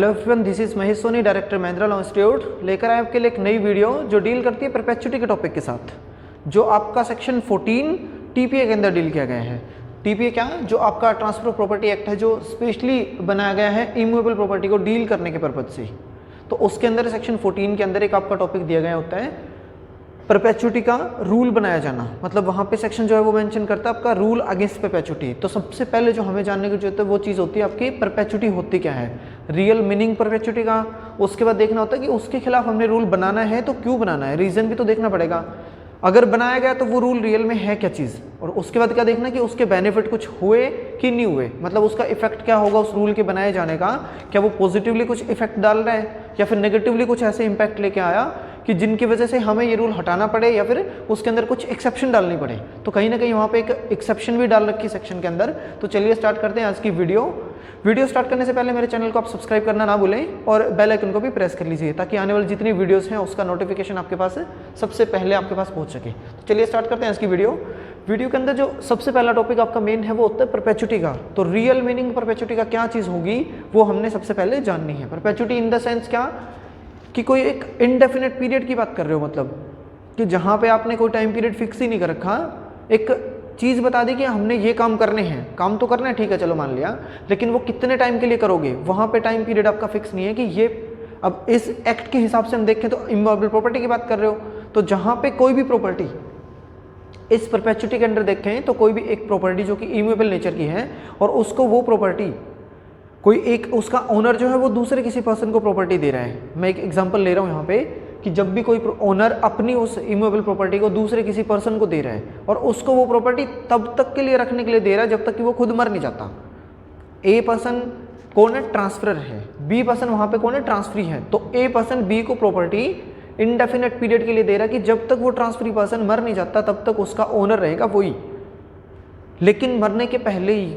Hello everyone, this is Mahesh Soni, director Mahindra law institute. लेकर आए आपके लिए एक नई वीडियो जो डील करती है परपेचुटी के टॉपिक के साथ, जो आपका सेक्शन 14 टीपीए के अंदर डील किया गया है। टीपीए क्या, जो आपका ट्रांसफर ऑफ प्रॉपर्टी एक्ट है, जो स्पेशली बनाया गया है इमूवेबल प्रॉपर्टी को डील करने के पर्पज से। तो उसके अंदर सेक्शन 14 के अंदर एक आपका टॉपिक दिया गया होता है परपेचुटी का रूल बनाया जाना। मतलब वहाँ पे सेक्शन जो है वो मेंशन करता है आपका रूल अगेंस्ट परपेचुटी। तो सबसे पहले जो हमें जानने की जरूरत है वो चीज़ होती है आपकी परपेचुटी होती क्या है, रियल मीनिंग परपेचुटी का। उसके बाद देखना होता है कि उसके खिलाफ हमने रूल बनाना है तो क्यों बनाना है, रीज़न भी तो देखना पड़ेगा। अगर बनाया गया तो वो रूल रियल में है क्या चीज़, और उसके बाद क्या देखना कि उसके बेनिफिट कुछ हुए कि नहीं हुए, मतलब उसका इफेक्ट क्या होगा उस रूल के बनाए जाने का। क्या वो पॉजिटिवली कुछ इफेक्ट डाल रहा है या फिर नेगेटिवली कुछ ऐसे इम्पैक्ट लेके आया कि जिनकी वजह से हमें ये रूल हटाना पड़े या फिर उसके अंदर कुछ एक्सेप्शन डालनी पड़े। तो कहीं ना कहीं वहाँ पे एक एक्सेप्शन भी डाल रखी है सेक्शन के अंदर। तो चलिए स्टार्ट करते हैं आज की वीडियो स्टार्ट करने से पहले मेरे चैनल को आप सब्सक्राइब करना ना भूलें और बेल आइकन को भी प्रेस कर लीजिए, ताकि आने वाली जितनी वीडियोस हैं उसका नोटिफिकेशन आपके पास सबसे पहले आपके पास पहुंच सके। तो चलिए स्टार्ट करते हैं आज की वीडियो के अंदर जो सबसे पहला टॉपिक आपका मेन है वो होता है परपेचुटी का। तो रियल मीनिंग परपेचुटी का क्या चीज़ होगी वो हमने सबसे पहले जाननी है। परपेचुटी इन द सेंस क्या कि कोई एक इनडेफिनेट पीरियड की बात कर रहे हो, मतलब कि जहाँ पे आपने कोई टाइम पीरियड फिक्स ही नहीं कर रखा, एक चीज़ बता दी कि हमने ये काम करने हैं, काम तो करना है ठीक है चलो मान लिया, लेकिन वो कितने टाइम के लिए करोगे वहाँ पे टाइम पीरियड आपका फिक्स नहीं है कि ये। अब इस एक्ट के हिसाब से हम देखें तो इमूवेबल प्रॉपर्टी की बात कर रहे हो, तो जहाँ पे कोई भी प्रॉपर्टी इस परपेचुटी के अंदर देखें तो कोई भी एक प्रॉपर्टी जो कि इमूवेबल नेचर की है और उसको वो प्रॉपर्टी कोई एक उसका ओनर जो है वो दूसरे किसी पर्सन को प्रॉपर्टी दे रहा है। मैं एक एग्जांपल ले रहा हूँ यहाँ पे कि जब भी कोई ओनर अपनी उस इमूवेबल प्रॉपर्टी को दूसरे किसी पर्सन को दे रहा है और उसको वो प्रॉपर्टी तब तक के लिए रखने के लिए दे रहा है जब तक कि वो खुद मर नहीं जाता। ए पर्सन कौन है, ट्रांसफरर है, बी पर्सन वहाँ पे कौन है, ट्रांसफरी है। तो ए पर्सन बी को प्रॉपर्टी इनडेफिनेट पीरियड के लिए दे रहा है कि जब तक वो ट्रांसफरी पर्सन मर नहीं जाता तब तक उसका ओनर रहेगा वही। लेकिन मरने के पहले ही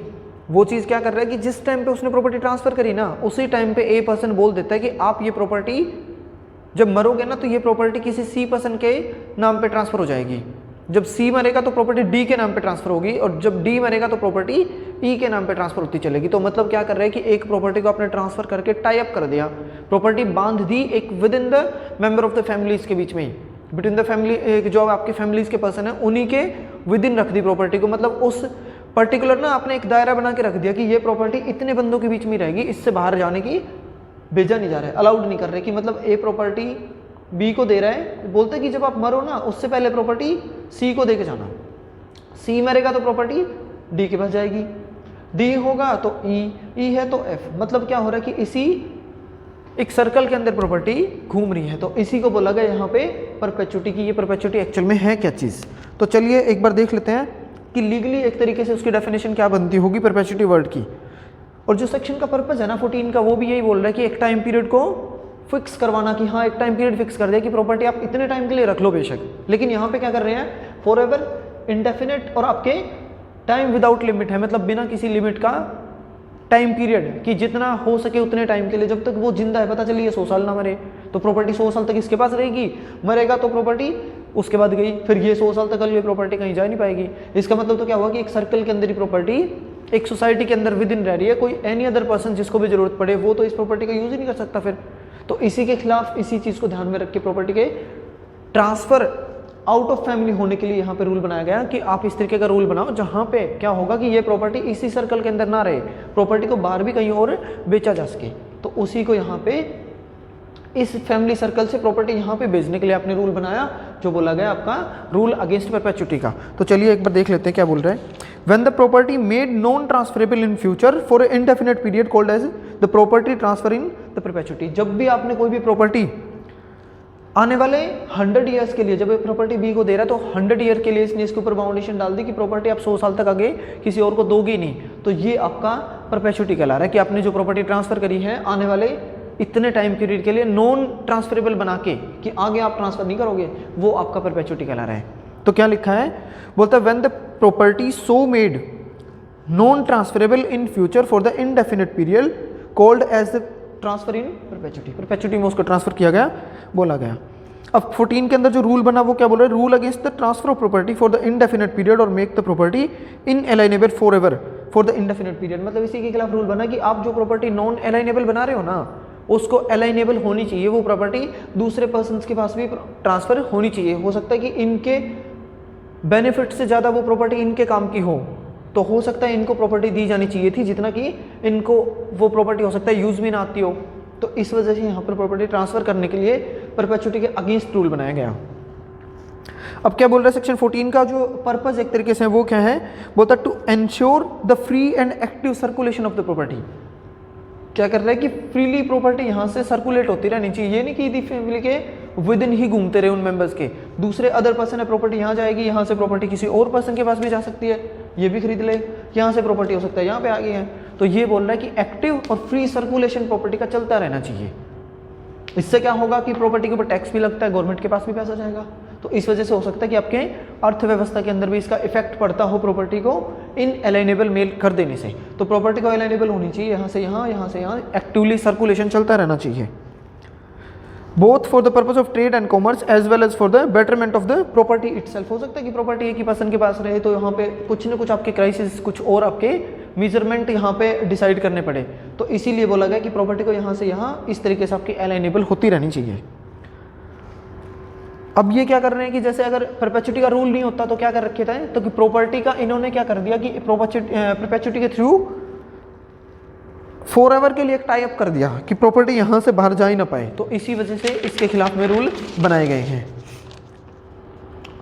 वो चीज़ क्या कर रहा है कि जिस टाइम पे उसने प्रॉपर्टी ट्रांसफर करी ना, उसी टाइम पे ए पर्सन बोल देता है कि आप ये प्रॉपर्टी जब मरोगे ना तो ये प्रॉपर्टी किसी सी पर्सन के नाम पे ट्रांसफर हो जाएगी। जब सी मरेगा तो प्रॉपर्टी डी के नाम पे ट्रांसफर होगी और जब डी मरेगा तो प्रॉपर्टी ई के नाम पे ट्रांसफर होती चलेगी। तो मतलब क्या कर रहे हैं कि एक प्रॉपर्टी को आपने ट्रांसफर करके टाई अप कर दिया, प्रॉपर्टी बांध दी एक with in the member of the families के बीच में ही, बिटवीन द फैमिली जो आपके फैमिलीज के पर्सन है उन्हीं के विद इन रख दी प्रॉपर्टी को। मतलब उस पर्टिकुलर ना आपने एक दायरा बना के रख दिया कि ये प्रॉपर्टी इतने बंदों के बीच में रहेगी, इससे बाहर जाने की भेजा नहीं जा रहा है, अलाउड नहीं कर रहे। कि मतलब ए प्रॉपर्टी बी को दे रहा है, बोलते कि जब आप मरो ना उससे पहले प्रॉपर्टी सी को दे के जाना, सी मरेगा तो प्रॉपर्टी डी के पास जाएगी, डी होगा तो ई है तो एफ। मतलब क्या हो रहा है कि इसी एक सर्कल के अंदर प्रॉपर्टी घूम रही है। तो इसी को बोला गया यहाँ पे परपेचुटी की। ये परपेचुटी एक्चुअल में है क्या चीज़, तो चलिए एक बार देख लेते हैं कि लीगली एक तरीके से उसकी डेफिनेशन क्या बनती होगी परपेचुटी वर्ड की। और जो सेक्शन का पर्पस है ना 14 का, वो भी यही बोल रहा है कि एक टाइम पीरियड को फिक्स करवाना, कि हाँ एक टाइम पीरियड फिक्स कर दिया कि प्रॉपर्टी आप इतने टाइम के लिए रख लो बेशक, लेकिन यहाँ पे क्या कर रहे हैं फॉर एवर इंडेफिनेट और आपके टाइम विदाउट लिमिट है, मतलब बिना किसी लिमिट का टाइम पीरियड कि जितना हो सके उतने टाइम के लिए, जब तक वो जिंदा है। पता चलिए 100 साल ना मरे तो प्रॉपर्टी 100 साल तक इसके पास रहेगी, मरेगा तो प्रॉपर्टी उसके बाद गई, फिर ये 100 साल तक ये प्रॉपर्टी कहीं जा नहीं पाएगी। इसका मतलब तो क्या हुआ कि एक सर्कल के अंदर ही प्रॉपर्टी एक सोसाइटी के अंदर विद इन रह रही है, कोई एनी अदर पर्सन जिसको भी जरूरत पड़े वो तो इस प्रॉपर्टी का यूज ही नहीं कर सकता फिर। तो इसी के खिलाफ इसी चीज़ को ध्यान में रख के प्रॉपर्टी के ट्रांसफर आउट ऑफ फैमिली होने के लिए यहाँ पे रूल बनाया गया कि आप इस तरीके का रूल बनाओ जहाँ पे क्या होगा कि ये प्रॉपर्टी इसी सर्कल के अंदर ना रहे, प्रॉपर्टी को बाहर भी कहीं और बेचा जा सके। तो उसी को यहाँ पे इस फैमिली सर्कल से प्रॉपर्टी यहाँ पे बेचने के लिए आपने रूल बनाया, जो बोला गया आपका रूल अगेंस्ट परपेचुटी का। तो चलिए एक बार देख लेते हैं क्या बोल रहे हैं। When the property made non transferable in future for a indefinite period called as the property transfer in the perpetuity. जब भी आपने कोई भी प्रॉपर्टी आने वाले 100 ईयर्स के लिए, जब प्रॉपर्टी बी को दे रहा है तो 100 ईयर के लिए इसने इसके ऊपर बाउंडेशन डाल दी कि प्रॉपर्टी आप 100 साल तक आगे किसी और को दोगी नहीं। तो ये आपका परपेचुटी कहला रहा है कि आपने जो प्रॉपर्टी ट्रांसफर करी है आने वाले इतने टाइम पीरियड के लिए नॉन ट्रांसफरेबल बना के कि आगे आप ट्रांसफर नहीं करोगे, वो आपका परपेचुटी कहला रहा है। तो क्या लिखा है, बोलता है when the property so made non transferable in future for the indefinite period called as the transfer in perpetuity. Perpetuity में उसको ट्रांसफर किया गया, बोला गया। अब 14 के अंदर जो रूल बना वो क्या बोल रहा है, rule against the transfer of property for the indefinite period और make the property inalienable forever for the indefinite period. मतलब इसी के खिलाफ रूल बना कि आप जो प्रॉपर्टी नॉन अलाइनेबल बना रहे हो ना, उसको अलाइनेबल होनी चाहिए, वो प्रॉपर्टी दूसरे पर्सन के पास भी ट्रांसफ़र होनी चाहिए। हो सकता है कि इनके बेनिफिट से ज़्यादा वो प्रॉपर्टी इनके काम की हो, तो हो सकता है इनको प्रॉपर्टी दी जानी चाहिए थी जितना कि इनको वो प्रॉपर्टी हो सकता है यूज़ भी ना आती हो। तो इस वजह से यहाँ पर प्रॉपर्टी ट्रांसफ़र करने के लिए परपेचुइटी के अगेंस्ट रूल बनाया गया। अब क्या बोल रहा है सेक्शन 14 का जो पर्पस एक तरीके से वो क्या है, बोलता to ensure the free and active circulation of the property. क्या कर रहा है कि फ्रीली प्रॉपर्टी यहाँ से सर्कुलेट होती रहनी चाहिए। ये नहीं कि यदि फैमिली के विद इन ही घूमते रहे उन मेंबर्स के, दूसरे अदर पर्सन है प्रॉपर्टी यहाँ जाएगी, यहाँ से प्रॉपर्टी किसी और पर्सन के पास भी जा सकती है, ये भी खरीद ले, यहाँ से प्रॉपर्टी हो सकता है यहाँ पे आ गई है। तो ये बोल रहा है कि एक्टिव और फ्री सर्कुलेशन प्रॉपर्टी का चलता रहना चाहिए। इससे क्या होगा कि प्रॉपर्टी के ऊपर टैक्स भी लगता है, गवर्नमेंट के पास भी पैसा जाएगा। तो इस वजह से हो सकता है कि आपके अर्थव्यवस्था के अंदर भी इसका इफेक्ट पड़ता हो प्रॉपर्टी को इन अलाइनेबल मेल कर देने से। तो प्रॉपर्टी को अलाइनेबल होनी चाहिए, यहाँ से यहाँ, यहाँ से यहाँ, एक्टिवली सर्कुलेशन चलता रहना चाहिए, both for the purpose of trade and commerce as well as for the betterment of the property itself. हो सकता है कि प्रॉपर्टी एक ही पर्सन के पास रहे तो यहाँ पे कुछ न कुछ आपके क्राइसिस, कुछ और आपके मेजरमेंट यहाँ पे डिसाइड करने पड़े। तो इसीलिए बोला गया कि प्रॉपर्टी को यहाँ से यहाँ इस तरीके से आपकी अलाइनेबल होती रहनी चाहिए। अब ये क्या कर रहे हैं कि जैसे अगर परपेचुइटी का रूल नहीं होता तो क्या कर रखे थे, तो कि प्रॉपर्टी का इन्होंने क्या कर दिया कि परपेचुइटी के थ्रू फॉर एवर के लिए एक टाई अप कर दिया कि प्रॉपर्टी यहाँ से बाहर जा ही ना पाए। तो इसी वजह से इसके खिलाफ में रूल बनाए गए हैं।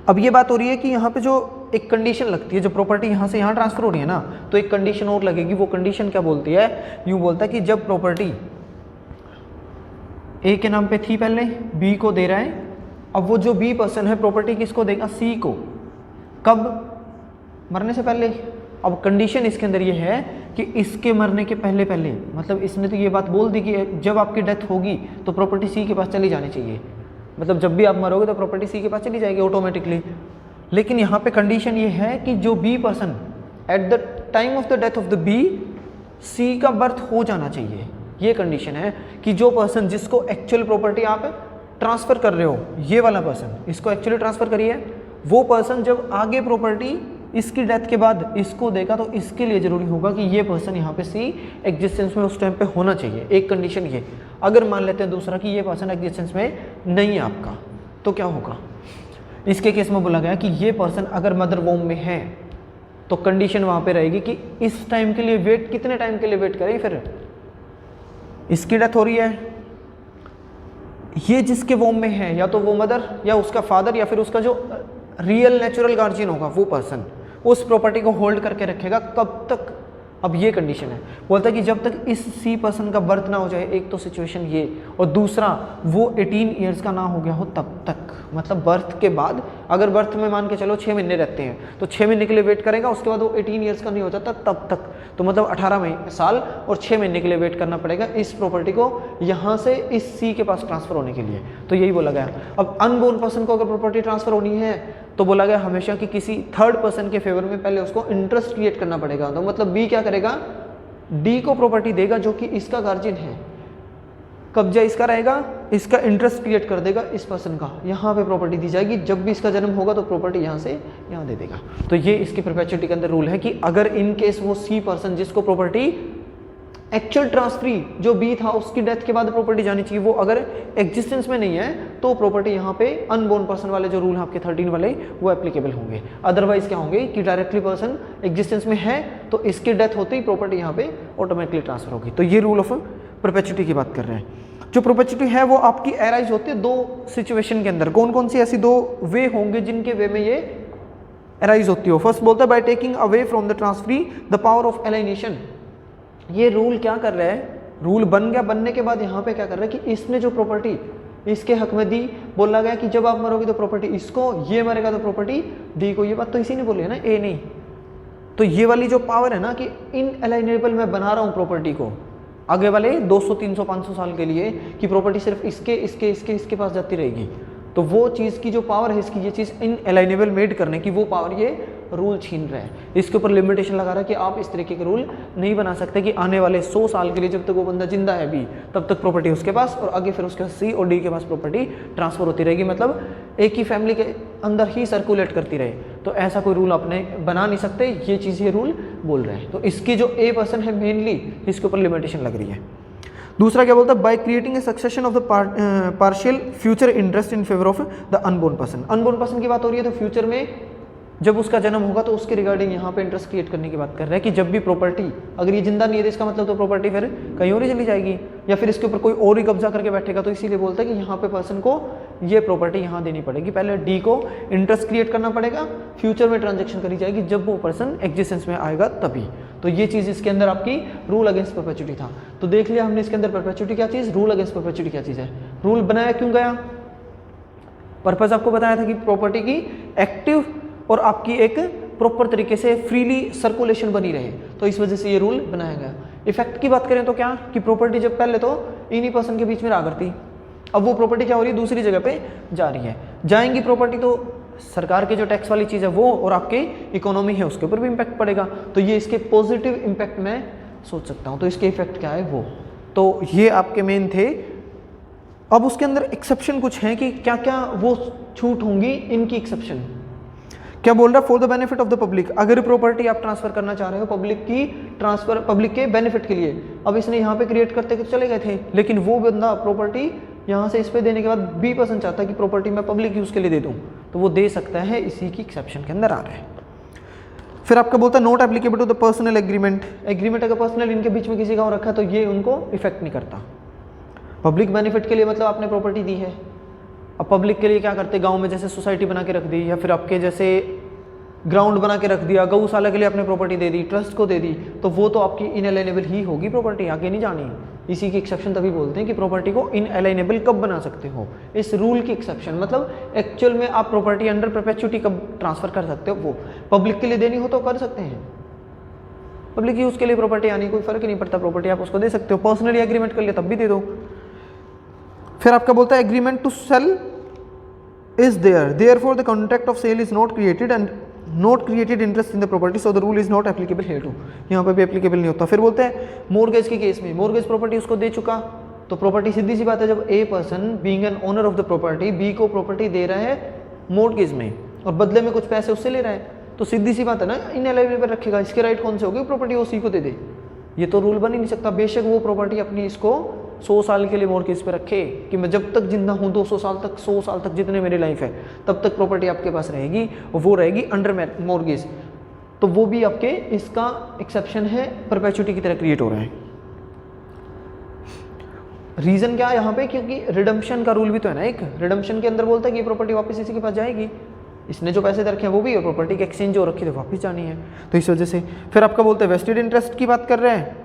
अब ये बात हो रही है कि यहाँ पे जो एक कंडीशन लगती है, जो प्रॉपर्टी यहाँ से यहाँ ट्रांसफर हो रही है ना, तो एक कंडीशन और लगेगी। वो कंडीशन क्या बोलती है, यूँ बोलता है कि जब प्रॉपर्टी ए के नाम पे थी पहले, बी को दे रहा है, अब वो जो बी पर्सन है प्रॉपर्टी किसको देगा, सी को, कब, मरने से पहले। अब कंडीशन इसके अंदर ये है कि इसके मरने के पहले पहले, मतलब इसने तो ये बात बोल दी कि जब आपकी डेथ होगी तो प्रॉपर्टी सी के पास चली जानी चाहिए, मतलब जब भी आप मरोगे तो प्रॉपर्टी सी के पास चली जाएगी ऑटोमेटिकली। लेकिन यहाँ पे कंडीशन ये है कि जो B person at the time of the death of the B, C का बर्थ हो जाना चाहिए। ये कंडीशन है कि जो पर्सन जिसको एक्चुअल प्रॉपर्टी आप ट्रांसफ़र कर रहे हो, ये वाला पर्सन इसको एक्चुअली ट्रांसफ़र करिए, वो पर्सन जब आगे प्रॉपर्टी इसकी डेथ के बाद इसको देगा तो इसके लिए ज़रूरी होगा कि ये पर्सन यहाँ पे सी एग्जिस्टेंस में उस टाइम पे होना चाहिए। एक कंडीशन ये। अगर मान लेते हैं दूसरा कि ये पर्सन एग्जिस्टेंस में नहीं है आपका, तो क्या होगा, इसके केस में बोला गया कि ये पर्सन अगर मदर वोम में है तो कंडीशन वहाँ पे रहेगी कि इस टाइम के लिए वेट, कितने टाइम के लिए वेट करें, फिर इसकी डेथ हो रही है, ये जिसके वोम में है या तो वो मदर या उसका फादर या फिर उसका जो रियल नेचुरल गार्जियन होगा वो पर्सन उस प्रॉपर्टी को होल्ड करके रखेगा। कब तक, अब ये कंडीशन है, बोलता है कि जब तक इस सी पर्सन का बर्थ ना हो जाए, एक तो सिचुएशन ये, और दूसरा वो 18 ईयर्स का ना हो गया हो तब तक। मतलब बर्थ के बाद, अगर बर्थ में मान के चलो 6 महीने रहते हैं तो 6 महीने के लिए वेट करेगा, उसके बाद वो 18 ईयर्स का नहीं हो जाता तब तक, तो मतलब 18 साल और 6 महीने के लिए वेट करना पड़ेगा इस प्रॉपर्टी को यहाँ से इस सी के पास ट्रांसफ़र होने के लिए। तो यही बोला गया। अब अनबोर्न पर्सन को अगर प्रॉपर्टी ट्रांसफ़र होनी है तो बोला गया हमेशा कि किसी थर्ड पर्सन के फेवर में पहले उसको इंटरेस्ट क्रिएट करना पड़ेगा। तो मतलब बी क्या करेगा, डी को प्रॉपर्टी देगा जो कि इसका गार्जियन है, कब्जा इसका रहेगा, इसका इंटरेस्ट क्रिएट कर देगा इस पर्सन का, यहाँ पे प्रॉपर्टी दी जाएगी। जब भी इसका जन्म होगा तो प्रॉपर्टी यहाँ से यहाँ दे देगा। तो ये इसकी परपेचुइटी के अंदर रूल है कि अगर इन केस वो सी पर्सन जिसको प्रॉपर्टी एक्चुअल ट्रांसफरी जो बी था उसकी डेथ के बाद प्रॉपर्टी जानी चाहिए, वो अगर एग्जिस्टेंस में नहीं है तो प्रॉपर्टी यहाँ पे अनबोर्न पर्सन वाले जो रूल है आपके 13 वाले वो एप्लीकेबल होंगे। अदरवाइज क्या होंगे कि डायरेक्टली पर्सन एग्जिस्टेंस में है तो इसकी डेथ होते ही प्रॉपर्टी यहाँ पे ऑटोमेटिकली ट्रांसफर होगी। तो ये रूल ऑफ परपेचुइटी की बात कर रहे हैं। जो परपेचुइटी है वो आपकी एराइज होती है दो सिचुएशन के अंदर। कौन कौन सी ऐसी दो वे होंगे जिनके वे में ये एराइज होती हो। फर्स्ट बोलता है by taking away from the transferee the power of alienation. ये रूल क्या कर रहा है, रूल बन गया, बनने के बाद यहाँ पे क्या कर रहा है कि इसने जो प्रॉपर्टी इसके हक में दी, बोला गया कि जब आप मरोगे तो प्रॉपर्टी इसको, ये मरेगा तो प्रॉपर्टी डी को। ये बात तो इसी ने बोली है ना, ए नहीं। तो ये वाली जो पावर है ना कि इनएलाइनेबल मैं बना रहा हूँ प्रॉपर्टी को आगे वाले 200 300 500 साल के लिए कि प्रॉपर्टी सिर्फ इसके पास जाती रहेगी, तो वो चीज़ की जो पावर है इसकी, ये चीज़ इनएलाइनेबल मेड करने की, वो पावर ये रूल छीन रहा है। इसके ऊपर लिमिटेशन लगा रहा है कि आप इस तरीके के रूल नहीं बना सकते कि आने वाले 100 साल के लिए जब तक वो बंदा जिंदा है भी तब तक प्रॉपर्टी उसके पास, और आगे फिर उसके सी और डी के पास प्रॉपर्टी ट्रांसफर होती रहेगी, मतलब एक ही फैमिली के अंदर ही सर्कुलेट करती रहे। तो ऐसा कोई रूल आपने बना नहीं सकते, ये चीज़ ये रूल बोल रहे हैं। तो इसकी जो ए पर्सन है मेनली इसके ऊपर लिमिटेशन लग रही है। दूसरा क्या बोलता है, by creating a succession of the partial future interest in favour of the unborn person. Unborn person की बात हो रही है तो फ्यूचर में जब उसका जन्म होगा तो उसके रिगार्डिंग यहाँ पे इंटरेस्ट क्रिएट करने की बात कर रहा है कि जब भी प्रॉपर्टी, अगर ये जिंदा नहीं है तो इसका मतलब तो प्रॉपर्टी फिर कहीं और ही चली जाएगी या फिर इसके ऊपर कोई और ही कब्जा करके बैठेगा, तो इसीलिए बोलता है कि यहाँ पे पर्सन को ये प्रॉपर्टी यहाँ देनी पड़ेगी। पहले डी को इंटरेस्ट क्रिएट करना पड़ेगा, फ्यूचर में ट्रांजेक्शन करी जाएगी जब वो पर्सन एग्जिस्टेंस में आएगा तभी। तो ये चीज़ इसके अंदर आपकी रूल अगेंस्ट परपेचुटी था। तो देख लिया हमने इसके अंदर परपेचुटी क्या चीज़, रूल अगेंस्ट परपेचुटी क्या चीज़ है। रूल बनाया क्यों गया, पर्पज आपको बताया था कि प्रॉपर्टी की एक्टिव और आपकी एक प्रॉपर तरीके से फ्रीली सर्कुलेशन बनी रहे, तो इस वजह से ये रूल बनाया गया। इफेक्ट की बात करें तो क्या कि प्रॉपर्टी जब पहले तो इन्हीं पर्सन के बीच में रहा करती, अब वो प्रॉपर्टी क्या हो रही है, दूसरी जगह पे जा रही है। जाएंगी प्रॉपर्टी तो सरकार के जो टैक्स वाली चीज़ है वो और आपके इकोनॉमी है उसके ऊपर भी इम्पैक्ट पड़ेगा, तो ये इसके पॉजिटिव इम्पैक्ट मैं सोच सकता हूँ। तो इसके इफेक्ट क्या है वो, तो ये आपके मेन थे। अब उसके अंदर एक्सेप्शन कुछ हैं कि क्या क्या वो छूट होंगी, इनकी एक्सेप्शन क्या बोल रहा है, for the benefit of the public. अगर प्रॉपर्टी आप ट्रांसफर करना चाह रहे हो पब्लिक की, ट्रांसफर पब्लिक के बेनिफिट के लिए, अब इसने यहाँ पे क्रिएट करते तो चले गए थे, लेकिन वो बंदा प्रॉपर्टी यहाँ से इस पे देने के बाद बी पर्सन चाहता है कि प्रॉपर्टी मैं पब्लिक यूज़ के लिए दे दूँ, तो वो दे सकता है, इसी की एक्सेप्शन के अंदर आ रहा है। फिर आपका बोलता है not applicable to the personal agreement. Agreement अगर पर्सनल इनके बीच में किसी का हो रखा है तो ये उनको इफेक्ट नहीं करता। पब्लिक बेनिफिट के लिए मतलब आपने प्रॉपर्टी दी है, अब पब्लिक के लिए क्या करते, गांव में जैसे सोसाइटी बना के रख दी या फिर आपके जैसे ग्राउंड बना के रख दिया, गौशाला के लिए आपने प्रॉपर्टी दे दी, ट्रस्ट को दे दी, तो वो तो आपकी इनअलाइनेबल ही होगी प्रॉपर्टी, आगे नहीं जानी। इसी की एक्सेप्शन तभी बोलते हैं कि प्रॉपर्टी को इनअलाइनेबल कब बना सकते हो, इस रूल की एक्सेप्शन, मतलब एक्चुअल में आप प्रॉपर्टी अंडर परपेचुटी कब ट्रांसफर कर सकते हो, वो पब्लिक के लिए देनी हो तो कर सकते हैं, पब्लिक यूज़ के लिए प्रॉपर्टी आनी कोई फर्क ही नहीं पड़ता, प्रॉपर्टी आप उसको दे सकते हो। पर्सनली एग्रीमेंट कर लिया तब भी दे दो। फिर आपका बोलता है agreement to sale is therefore the contract of sale is not created and not created interest in the property, so the rule is not applicable here too। यहाँ पे भी एप्लीकेबल नहीं होता। फिर बोलते हैं मोर्गेज के केस में, मोर्गेज प्रॉपर्टी उसको दे चुका, तो प्रॉपर्टी सीधी सी बात है, जब a person being an owner of the property B को प्रॉपर्टी दे रहा है मोर्गेज में और बदले में कुछ पैसे उससे ले रहा है, तो सीधी सी बात है ना, इनअलाइनेबल रखेगा, इसके राइट कौन से होगी, प्रॉपर्टी वो सी को दे दे, ये तो रूल बन ही नहीं सकता। बेशक वो प्रॉपर्टी अपनी इसको 100 साल के लिए मॉर्गेज पे रखे कि मैं जब तक जिंदा हूँ 200 साल तक, 100 साल तक, जितने मेरी लाइफ है तब तक प्रॉपर्टी आपके पास रहेगी और वो रहेगी अंडर मॉर्गेज, तो वो भी आपके इसका एक्सेप्शन है, परपेचुटी की तरह क्रिएट हो रहा है। रीजन क्या है यहाँ पे, क्योंकि रिडम्पशन का रूल भी तो है ना, एक रिडम्पशन के अंदर बोलता है कि ये प्रॉपर्टी वापस इसी के पास जाएगी, इसने जो पैसे रखे हैं वो भी, और प्रॉपर्टी के एक्सचेंज जो रखी तो वापस जानी है, तो इस वजह से। फिर आपका बोलते हैं वेस्टेड इंटरेस्ट की बात कर रहे हैं,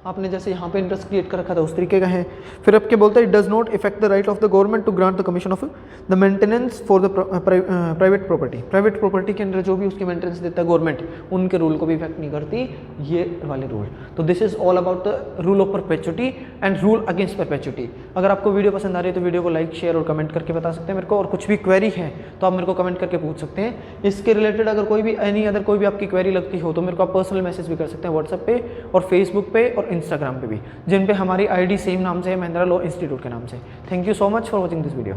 आपने जैसे यहाँ पे इंटरेस्ट क्रिएट कर रखा था उस तरीके का है। फिर आपके बोलते हैं it does not affect the right of the government to grant the commission of the maintenance for the private property. Private property के अंदर जो भी उसकी मेंटेनेंस देता है गवर्नमेंट, उनके रूल को भी इफेक्ट नहीं करती ये वाले रूल। तो this is all about the rule of perpetuity and rule against perpetuity. अगर आपको वीडियो पसंद आ रही है तो वीडियो को लाइक, शेयर और कमेंट करके बता सकते हैं मेरे को, और कुछ भी क्वेरी है तो आप मेरे को कमेंट करके पूछ सकते हैं। इसके रिलेटेड अगर कोई भी एनी अदर कोई भी आपकी क्वेरी लगती हो तो मेरे को आप पर्सनल मैसेज भी कर सकते हैं व्हाट्सएप पे और फेसबुक पे और इंस्टाग्राम पे भी, जिन पे हमारी आईडी सेम नाम से है, महिंद्रा लॉ इंस्टीट्यूट के नाम से। Thank you so much for watching this video.